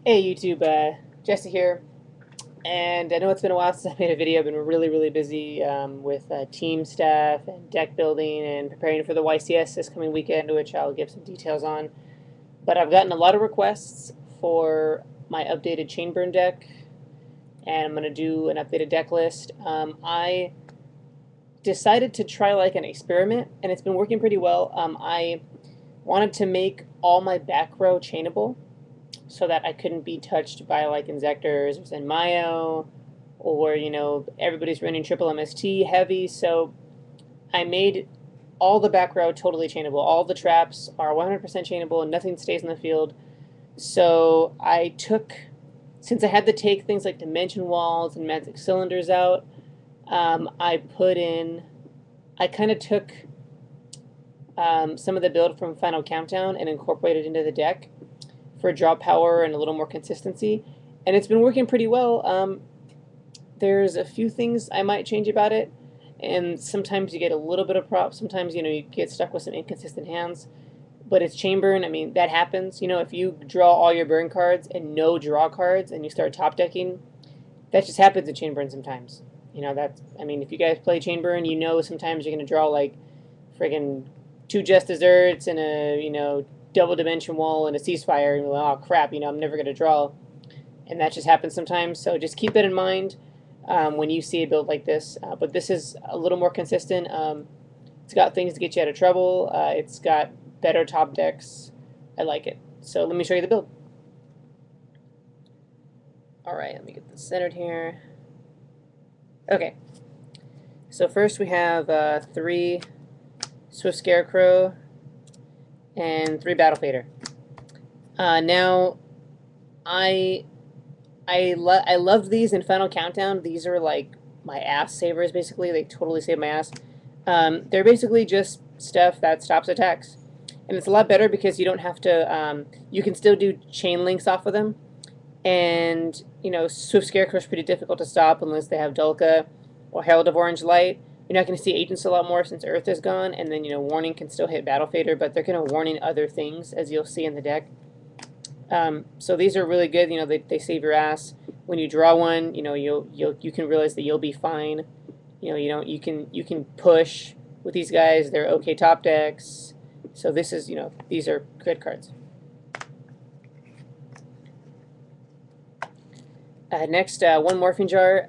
Hey YouTube, Jesse here, and I know it's been a while since I made a video. I've been really busy with team staff and deck building and preparing for the YCS this coming weekend, which I'll give some details on. But I've gotten a lot of requests for my updated Chainburn deck, and I'm going to do an updated deck list. I decided to try like an experiment, and it's been working pretty well. I wanted to make all my back row chainable, so that I couldn't be touched by like Inzectors or Zenmayo, or everybody's running triple MST heavy. So I made all the back row totally chainable. All the traps are 100% chainable and nothing stays in the field. So I took, since I had to take things like dimension walls and magic cylinders out, I kind of took some of the build from Final Countdown and incorporated it into the deck for draw power and a little more consistency, and it's been working pretty well. There's a few things I might change about it, and sometimes you get a little bit of prop. Sometimes you get stuck with some inconsistent hands, but it's Chainburn. I mean, that happens. If you draw all your burn cards and no draw cards and you start top decking, that just happens in Chainburn sometimes. If you guys play Chainburn, sometimes you're gonna draw like friggin' 2 Just Desserts and a double dimension wall and a ceasefire, and you're like, oh crap, I'm never going to draw. And that just happens sometimes, so just keep that in mind when you see a build like this. But this is a little more consistent. It's got things to get you out of trouble. It's got better top decks. I like it. So let me show you the build. Alright, let me get this centered here. Okay, so first we have 3 Swift Scarecrow and 3 Battle Fader. Now, I loved these in Final Countdown. These are like my ass savers, basically. They totally save my ass. They're basically just stuff that stops attacks. And it's a lot better because you don't have to, you can still do chain links off of them. And, Swift Scarecrow is pretty difficult to stop unless they have Dulka or Herald of Orange Light. You're not going to see agents a lot more since Earth is gone, and then, Warning can still hit Battle Fader, but they're going to warning other things, as you'll see in the deck. So these are really good. They save your ass. When you draw one, you can realize that you'll be fine. You can push with these guys. They're okay top decks. So this is, these are good cards. Next, 1 Morphing Jar.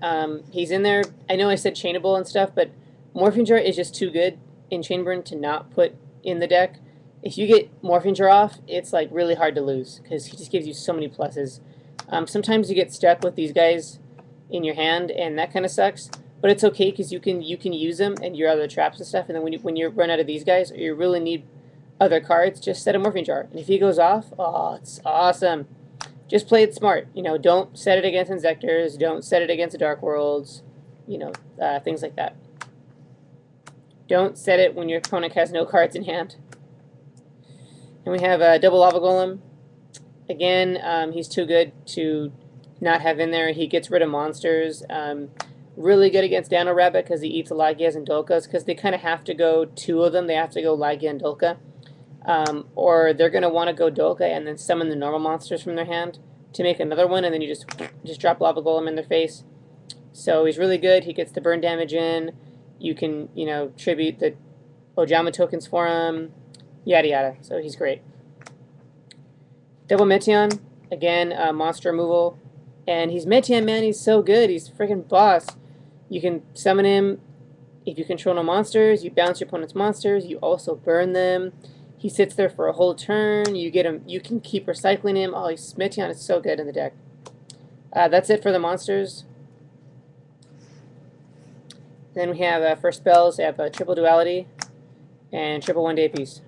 He's in there. I know I said chainable and stuff, but Morphing Jar is just too good in Chainburn to not put in the deck. If you get Morphing Jar off, it's like really hard to lose because he just gives you so many pluses. Sometimes you get stuck with these guys in your hand, and that kind of sucks. But it's okay because you can use them and you're out of the traps and stuff. And then when you run out of these guys or you really need other cards, just set a Morphing Jar. And if he goes off, oh, it's awesome. Just play it smart. Don't set it against Inzectors. Don't set it against the Dark Worlds. Things like that. Don't set it when your opponent has no cards in hand. And we have a double Lava Golem. Again, he's too good to not have in there. He gets rid of monsters. Really good against Dano Rabbit because he eats Lagias and Dulkas, because they kind of have to go 2 of them. They have to go Lagia and Dulka. Or they're going to want to go Dulka and then summon the normal monsters from their hand to make another one, and then you just drop Lava Golem in their face. So he's really good. He gets the burn damage in. You can, tribute the Ojama tokens for him, yada yada. So he's great. Double Meteon, again, monster removal. And he's Meteon, man, he's so good. He's freaking boss. You can summon him. If you control no monsters, you bounce your opponent's monsters. You also burn them. He sits there for a whole turn. You get him. You can keep recycling him. Oh, Meteon is so good in the deck. That's it for the monsters. Then we have for spells, we have triple duality and triple 1 day apiece.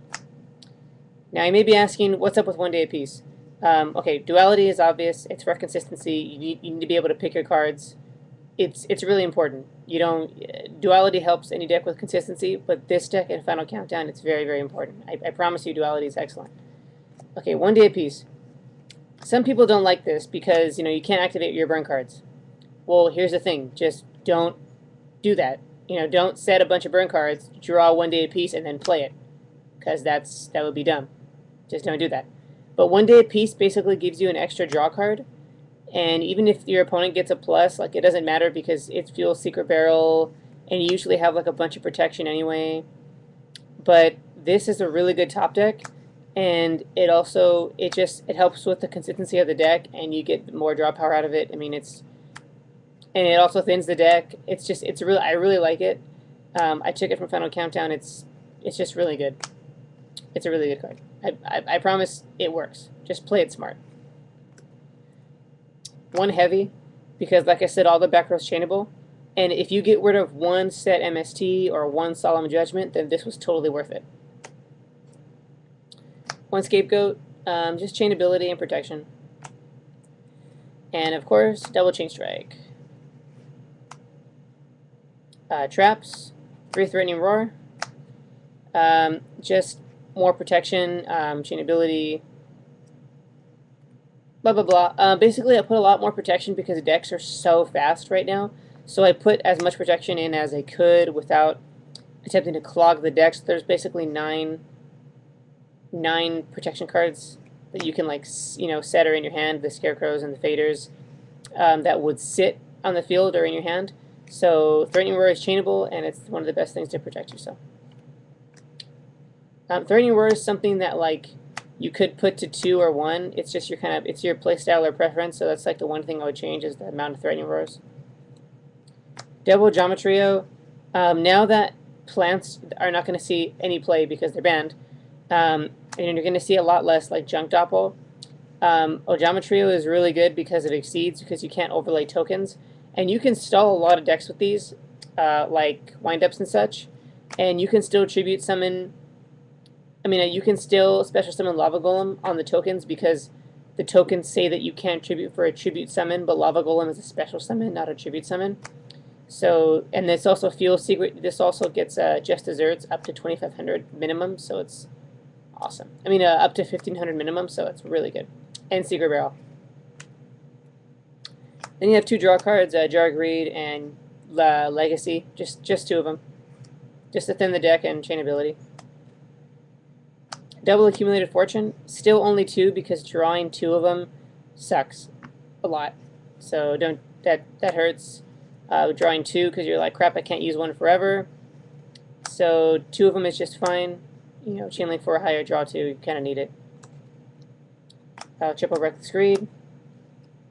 Now you may be asking, what's up with 1 day apiece? Okay, duality is obvious. It's for consistency. You need to be able to pick your cards. It's really important. Duality helps any deck with consistency, but this deck in Final Countdown, it's very important. I promise you, duality is excellent. Okay, 1 day apiece. Some people don't like this because you can't activate your burn cards. Well, here's the thing: just don't do that. Don't set a bunch of burn cards, draw 1 day apiece, and then play it, because that would be dumb. Just don't do that. But 1 day apiece basically gives you an extra draw card. And even if your opponent gets a plus, like, it doesn't matter because it's Fuel Secret Barrel, and you usually have like a bunch of protection anyway. But this is a really good top deck, and it also it helps with the consistency of the deck, and you get more draw power out of it. I mean, and it also thins the deck. I really like it. I took it from Final Countdown. It's just really good. It's a really good card. I promise it works. Just play it smart. 1 heavy, because like I said, all the back row's chainable. And if you get rid of 1 set MST or 1 Solemn Judgment, then this was totally worth it. 1 Scapegoat, just chainability and protection. And of course, double Chain Strike. Traps, 3 Threatening Roar. Just more protection, chainability, blah blah blah. Basically, I put a lot more protection because the decks are so fast right now. So I put as much protection in as I could without attempting to clog the decks. There's basically nine protection cards that you can, like, set or in your hand. The Scarecrows and the Faders that would sit on the field or in your hand. So Threatening Roar is chainable, and it's one of the best things to protect yourself. Threatening Roar is something that, like, you could put to 2 or 1. It's just it's your playstyle or preference. So that's like the one thing I would change is the amount of Threatening Roars. Double Geometrio. Now that plants are not going to see any play because they're banned, and you're going to see a lot less like Junk Doppel. Geometrio is really good because it exceeds, because you can't overlay tokens, and you can stall a lot of decks with these, like windups and such, and you can still tribute summon. I mean, you can still special summon Lava Golem on the tokens because the tokens say that you can't tribute for a tribute summon, but Lava Golem is a special summon, not a tribute summon. So, and this also Fuel Secret. This also gets Just Desserts up to 2,500 minimum, so it's awesome. I mean, up to 1,500 minimum, so it's really good. And Secret Barrel. Then you have 2 draw cards, Jar of Greed and Legacy. Just 2 of them, just to thin the deck and chainability. Double Accumulated Fortune, still only 2 because drawing 2 of them sucks a lot. So that hurts. Drawing 2 because you're like, crap, I can't use 1 forever. So 2 of them is just fine. You know, Chain Link 4 higher, draw 2, you kind of need it. Triple Reckless Greed.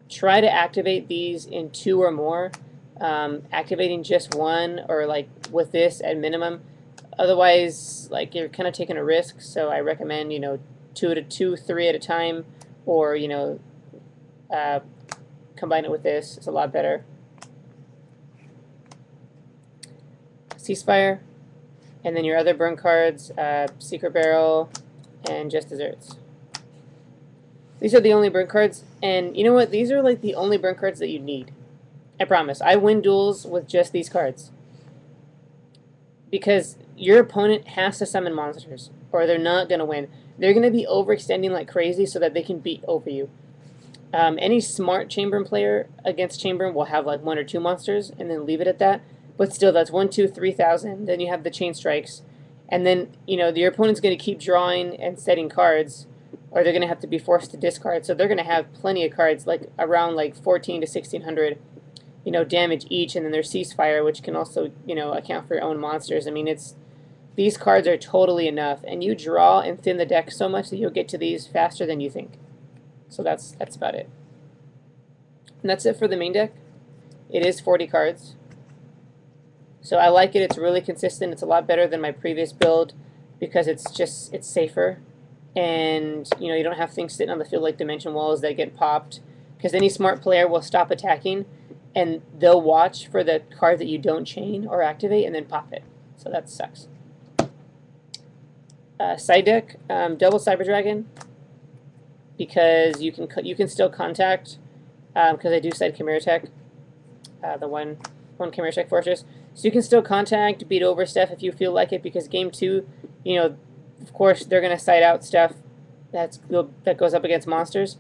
Try to activate these in 2 or more. Activating just 1 or like with this at minimum. Otherwise, like, you're kind of taking a risk, so I recommend, 2, 3 at a time, or, combine it with this. It's a lot better. Ceasefire, and then your other burn cards, Secret Barrel, and Just Desserts. These are the only burn cards, and you know what? These are like the only burn cards that you need. I promise. I win duels with just these cards. Because your opponent has to summon monsters, or they're not going to win. They're going to be overextending like crazy so that they can beat over you. Any smart Chamberlain player against Chamberlain will have like 1 or 2 monsters and then leave it at that. But still, that's 1, 2, 3,000. Then you have the Chain Strikes. And then, your opponent's going to keep drawing and setting cards, or they're going to have to be forced to discard. So they're going to have plenty of cards, like around like 14 to 1,600 damage each, and then there's Ceasefire, which can also, account for your own monsters. I mean, these cards are totally enough, and you draw and thin the deck so much that you'll get to these faster than you think. So that's about it. And that's it for the main deck. It is 40 cards. So I like it. It's really consistent. It's a lot better than my previous build because it's safer, and you don't have things sitting on the field like Dimension Walls that get popped, because any smart player will stop attacking and they'll watch for the card that you don't chain or activate and then pop it. So that sucks. Side deck, double Cyber Dragon, because you can still contact, because I do side Chimera Tech, the one Chimera Tech Fortress. So you can still contact, beat over stuff if you feel like it, because game 2, of course they're going to side out stuff that goes up against monsters.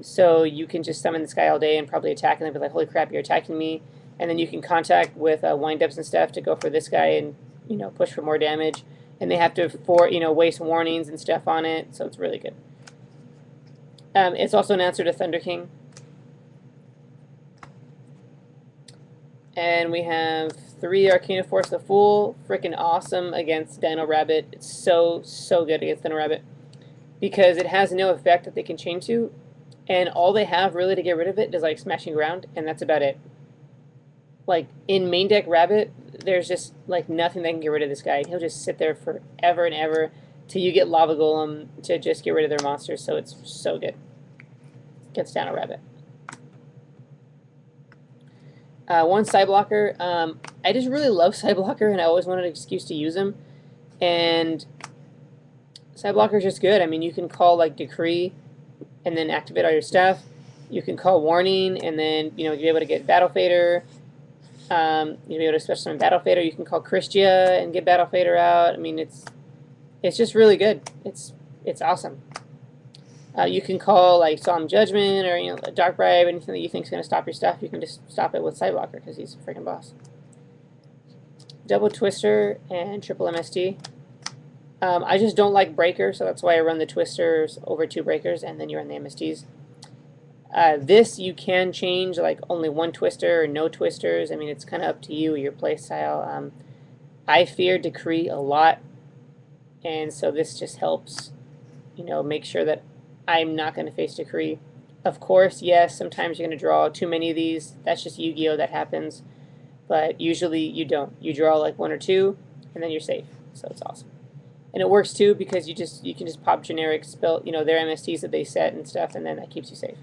So you can just summon this guy all day and probably attack, and they'll be like, holy crap, you're attacking me. And then you can contact with wind-ups and stuff to go for this guy and, push for more damage. And they have to waste warnings and stuff on it, so it's really good. It's also an answer to Thunder King. And we have 3 Arcana Force the Fool. Freaking awesome against Dino Rabbit. It's so good against Dino Rabbit. Because it has no effect that they can chain to. And all they have really to get rid of it is like Smashing Ground. And that's about it. Like in main deck Rabbit, there's just like nothing that can get rid of this guy. He'll just sit there forever and ever till you get Lava Golem to just get rid of their monsters. So it's so good. Gets down a Rabbit. 1 Side Blocker. I just really love Side Blocker, and I always wanted an excuse to use him. And Side Blocker is just good. I mean, you can call like Decree and then activate all your stuff. You can call Warning, and then you'll be able to get Battle Fader. You'll be able to special summon Battle Fader. You can call Christia and get Battle Fader out. I mean, it's just really good. It's awesome. You can call like Solemn Judgment or Dark Bribe, anything that you think is going to stop your stuff. You can just stop it with Side Blocker because he's a freaking boss. Double Twister and triple MST. I just don't like Breaker, so that's why I run the Twisters over 2 Breakers, and then you run the MSTs. This you can change like only 1 Twister or no Twisters. I mean, it's kind of up to you, your play style. I fear Decree a lot, and so this just helps, make sure that I'm not going to face Decree. Of course, yes, sometimes you're going to draw too many of these. That's just Yu-Gi-Oh! That happens. But usually you don't. You draw like 1 or 2, and then you're safe. So it's awesome. And it works too because you can just pop generic spell, their MSTs that they set and stuff, and then that keeps you safe.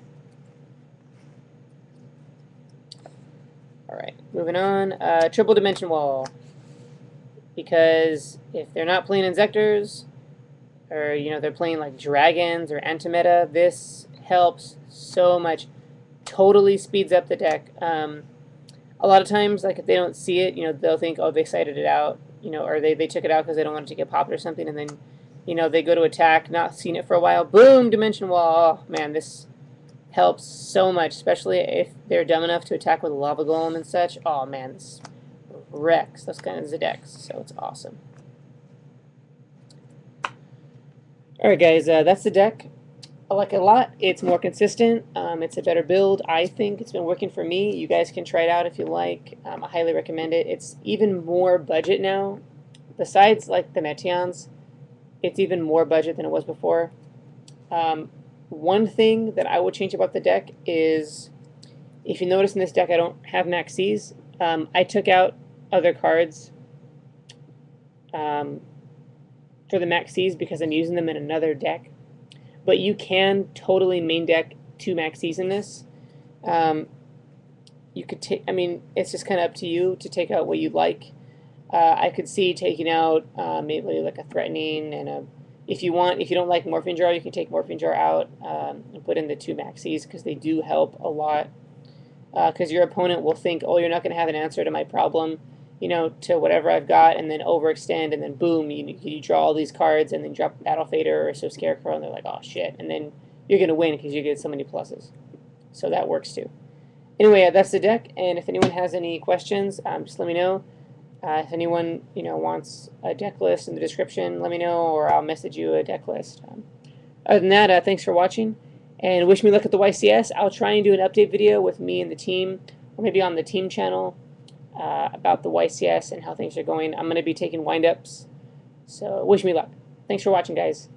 Alright, moving on. Triple Dimension Wall. Because if they're not playing Inzectors, or they're playing like Dragons or Antimeta, this helps so much. Totally speeds up the deck. A lot of times, like if they don't see it, they'll think, oh, they cited it out, or they took it out because they don't want it to get popped or something, and then they go to attack, not seen it for a while, boom, Dimension Wall. Oh man, this helps so much, especially if they're dumb enough to attack with a Lava Golem and such. Oh man, this wrecks those kinds of decks, so it's awesome. Alright guys, that's the deck. I like it a lot. It's more consistent. It's a better build, I think. It's been working for me. You guys can try it out if you like. I highly recommend it. It's even more budget now. Besides like the Meteons, it's even more budget than it was before. One thing that I would change about the deck is, if you notice in this deck I don't have Max Cs. I took out other cards for the Max Cs because I'm using them in another deck. But you can totally main deck 2 Max Cs in this. You could take, it's just kind of up to you to take out what you'd like. I could see taking out maybe like a Threatening and a, if you don't like Morphine Jar, you can take Morphine Jar out and put in the 2 Max Cs because they do help a lot. Because your opponent will think, oh, you're not going to have an answer to my problem, to whatever I've got, and then overextend, and then boom, you draw all these cards, and then drop Battle Fader or So Scarecrow, and they're like, oh shit, and then you're going to win because you get so many pluses. So that works too. Anyway, that's the deck, and if anyone has any questions, just let me know. If anyone wants a deck list in the description, let me know, or I'll message you a deck list. Other than that, thanks for watching, and wish me luck at the YCS. I'll try and do an update video with me and the team, or maybe on the team channel, about the YCS and how things are going. I'm going to be taking wind-ups, so wish me luck. Thanks for watching, guys.